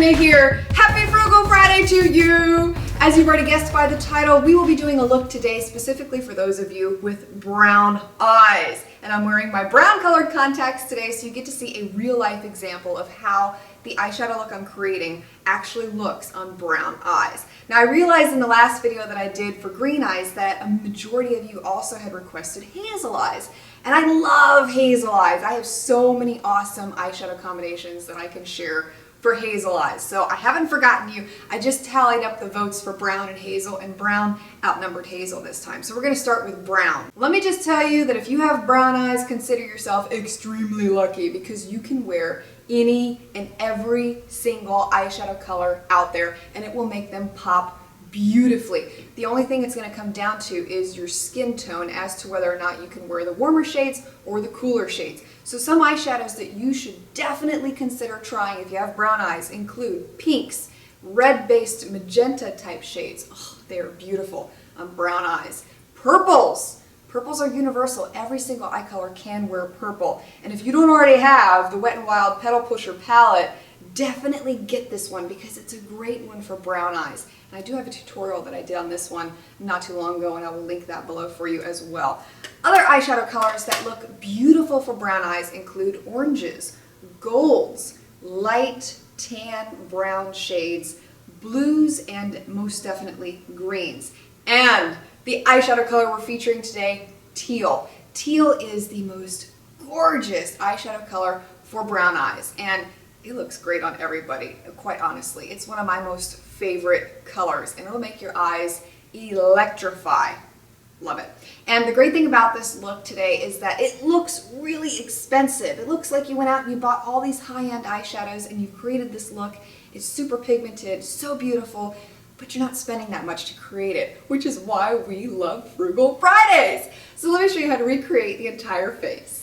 Gina here. Happy Frugal Friday to you! As you've already guessed by the title, we will be doing a look today specifically for those of you with brown eyes. And I'm wearing my brown colored contacts today so you get to see a real life example of how the eyeshadow look I'm creating actually looks on brown eyes. Now I realized in the last video that I did for green eyes that a majority of you also had requested hazel eyes. And I love hazel eyes. I have so many awesome eyeshadow combinations that I can share for hazel eyes. So I haven't forgotten you. I just tallied up the votes for brown and hazel, and brown outnumbered hazel this time. So we're gonna start with brown. Let me just tell you that if you have brown eyes, consider yourself extremely lucky because you can wear any and every single eyeshadow color out there and it will make them pop beautifully. The only thing it's going to come down to is your skin tone as to whether or not you can wear the warmer shades or the cooler shades. So some eyeshadows that you should definitely consider trying if you have brown eyes include pinks, red-based magenta type shades. Oh, they are beautiful on brown eyes. Purples. Purples are universal. Every single eye color can wear purple. And if you don't already have the Wet n Wild Petal Pusher Palette, definitely get this one because it's a great one for brown eyes. And I do have a tutorial that I did on this one not too long ago and I will link that below for you as well. Other eyeshadow colors that look beautiful for brown eyes include oranges, golds, light tan brown shades, blues, and most definitely greens. And the eyeshadow color we're featuring today, teal. Teal is the most gorgeous eyeshadow color for brown eyes and it looks great on everybody, quite honestly. It's one of my most favorite colors and it'll make your eyes electrify. Love it. And the great thing about this look today is that it looks really expensive. It looks like you went out and you bought all these high-end eyeshadows and you created this look. It's super pigmented, so beautiful, but you're not spending that much to create it, which is why we love Frugal Fridays. So let me show you how to recreate the entire face.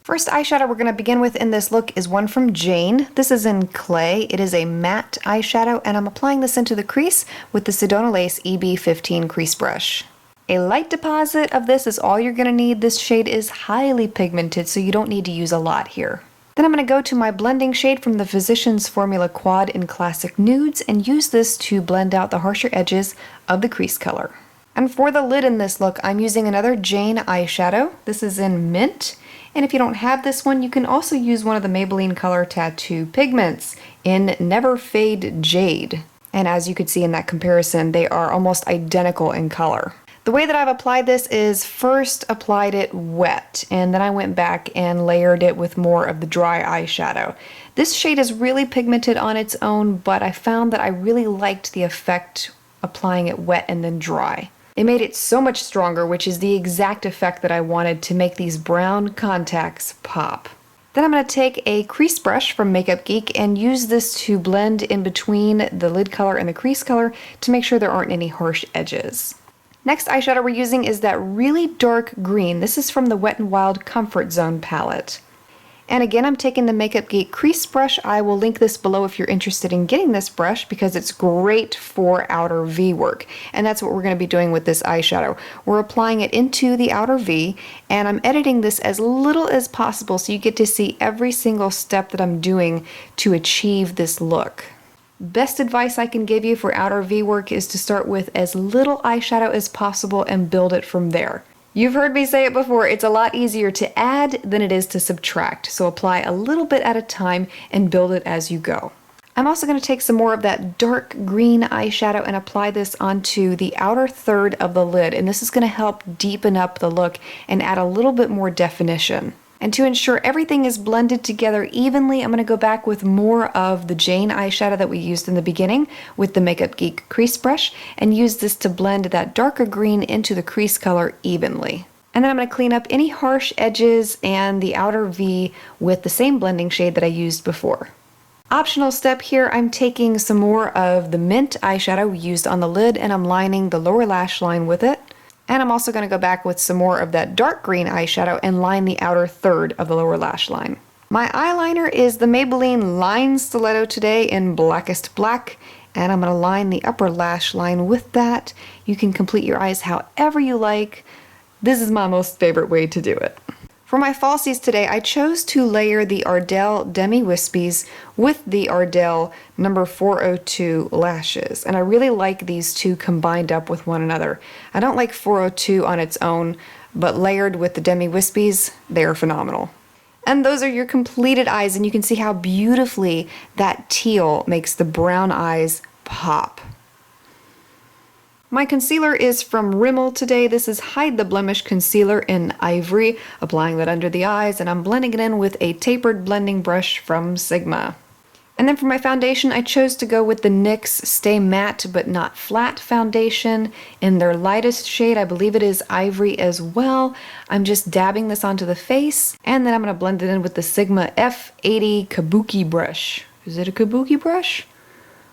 First eyeshadow we're going to begin with in this look is one from Jade. This is in Clay. It is a matte eyeshadow and I'm applying this into the crease with the Sedona Lace EB15 crease brush. A light deposit of this is all you're going to need. This shade is highly pigmented so you don't need to use a lot here. Then I'm going to go to my blending shade from the Physicians Formula Quad in Classic Nudes and use this to blend out the harsher edges of the crease color. And for the lid in this look I'm using another Jade eyeshadow. This is in Mint. And if you don't have this one, you can also use one of the Maybelline Color Tattoo pigments in Never Fade Jade. And as you could see in that comparison, they are almost identical in color. The way that I've applied this is first applied it wet, and then I went back and layered it with more of the dry eyeshadow. This shade is really pigmented on its own, but I found that I really liked the effect applying it wet and then dry. It made it so much stronger, which is the exact effect that I wanted to make these brown contacts pop. Then I'm going to take a crease brush from Makeup Geek and use this to blend in between the lid color and the crease color to make sure there aren't any harsh edges. Next eyeshadow we're using is that really dark green. This is from the Wet n Wild Comfort Zone palette. And again, I'm taking the Makeup Geek crease brush. I will link this below if you're interested in getting this brush because it's great for outer V work. And that's what we're going to be doing with this eyeshadow. We're applying it into the outer V and I'm editing this as little as possible so you get to see every single step that I'm doing to achieve this look. Best advice I can give you for outer V work is to start with as little eyeshadow as possible and build it from there. You've heard me say it before, it's a lot easier to add than it is to subtract, so apply a little bit at a time and build it as you go. I'm also going to take some more of that dark green eyeshadow and apply this onto the outer third of the lid, and this is going to help deepen up the look and add a little bit more definition. And to ensure everything is blended together evenly, I'm going to go back with more of the Jade eyeshadow that we used in the beginning with the Makeup Geek crease brush and use this to blend that darker green into the crease color evenly. And then I'm going to clean up any harsh edges and the outer V with the same blending shade that I used before. Optional step here, I'm taking some more of the Mint eyeshadow we used on the lid and I'm lining the lower lash line with it. And I'm also going to go back with some more of that dark green eyeshadow and line the outer third of the lower lash line. My eyeliner is the Maybelline Line Stiletto today in Blackest Black, and I'm going to line the upper lash line with that. You can complete your eyes however you like. This is my most favorite way to do it. For my falsies today, I chose to layer the Ardell Demi Wispies with the Ardell number 402 lashes. And I really like these two combined up with one another. I don't like 402 on its own, but layered with the Demi Wispies, they are phenomenal. And those are your completed eyes, and you can see how beautifully that teal makes the brown eyes pop. My concealer is from Rimmel today. This is Hide the Blemish Concealer in Ivory. Applying that under the eyes, and I'm blending it in with a tapered blending brush from Sigma. And then for my foundation, I chose to go with the NYX Stay Matte But Not Flat foundation in their lightest shade. I believe it is Ivory as well. I'm just dabbing this onto the face, and then I'm going to blend it in with the Sigma F80 Kabuki brush. Is it a Kabuki brush?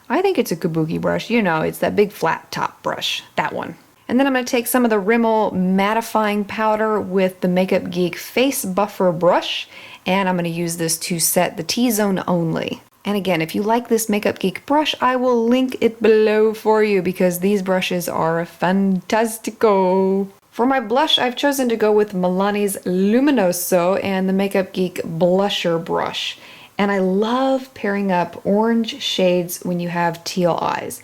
I think it's a Kabuki brush. You know, it's that big flat top brush, that one. And then I'm going to take some of the Rimmel mattifying powder with the Makeup Geek Face Buffer brush, and I'm going to use this to set the T-zone only. And again, if you like this Makeup Geek brush, I will link it below for you because these brushes are fantastico. For my blush, I've chosen to go with Milani's Luminoso and the Makeup Geek blusher brush. And I love pairing up orange shades when you have teal eyes.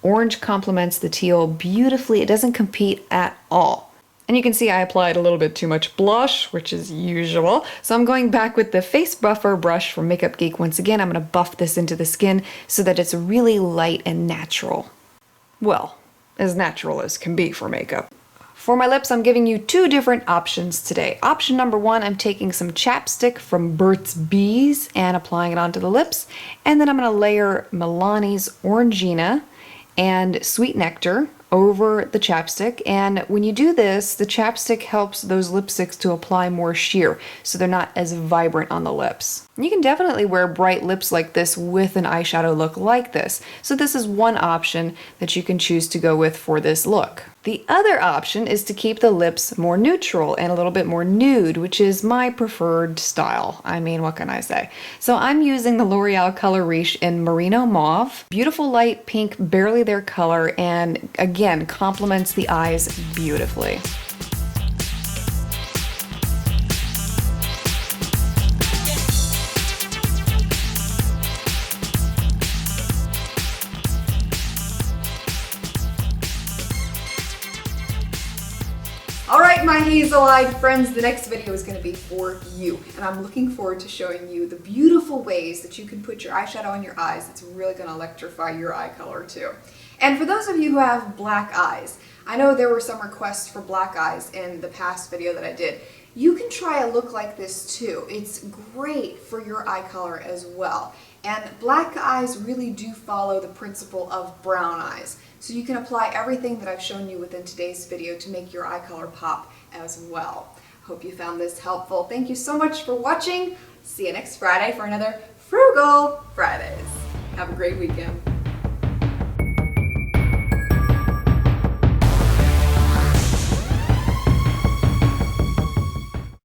Orange complements the teal beautifully. It doesn't compete at all. And you can see I applied a little bit too much blush, which is usual. So I'm going back with the Face Buffer brush from Makeup Geek. Once again, I'm going to buff this into the skin so that it's really light and natural. Well, as natural as can be for makeup. For my lips, I'm giving you two different options today. Option number one, I'm taking some chapstick from Burt's Bees and applying it onto the lips. And then I'm going to layer Milani's Orangina and Sweet Nectar over the chapstick. And when you do this, the chapstick helps those lipsticks to apply more sheer so they're not as vibrant on the lips. You can definitely wear bright lips like this with an eyeshadow look like this. So this is one option that you can choose to go with for this look. The other option is to keep the lips more neutral and a little bit more nude, which is my preferred style. I mean, what can I say? So I'm using the L'Oreal Color Riche in Merino Mauve. Beautiful light pink, barely their color, and again, complements the eyes beautifully. Alright, my hazel-eyed friends, the next video is going to be for you, and I'm looking forward to showing you the beautiful ways that you can put your eyeshadow on your eyes. It's really going to electrify your eye color too. And for those of you who have black eyes, I know there were some requests for black eyes in the past video that I did. You can try a look like this too. It's great for your eye color as well. And black eyes really do follow the principle of brown eyes. So you can apply everything that I've shown you within today's video to make your eye color pop as well. Hope you found this helpful. Thank you so much for watching. See you next Friday for another Frugal Fridays. Have a great weekend.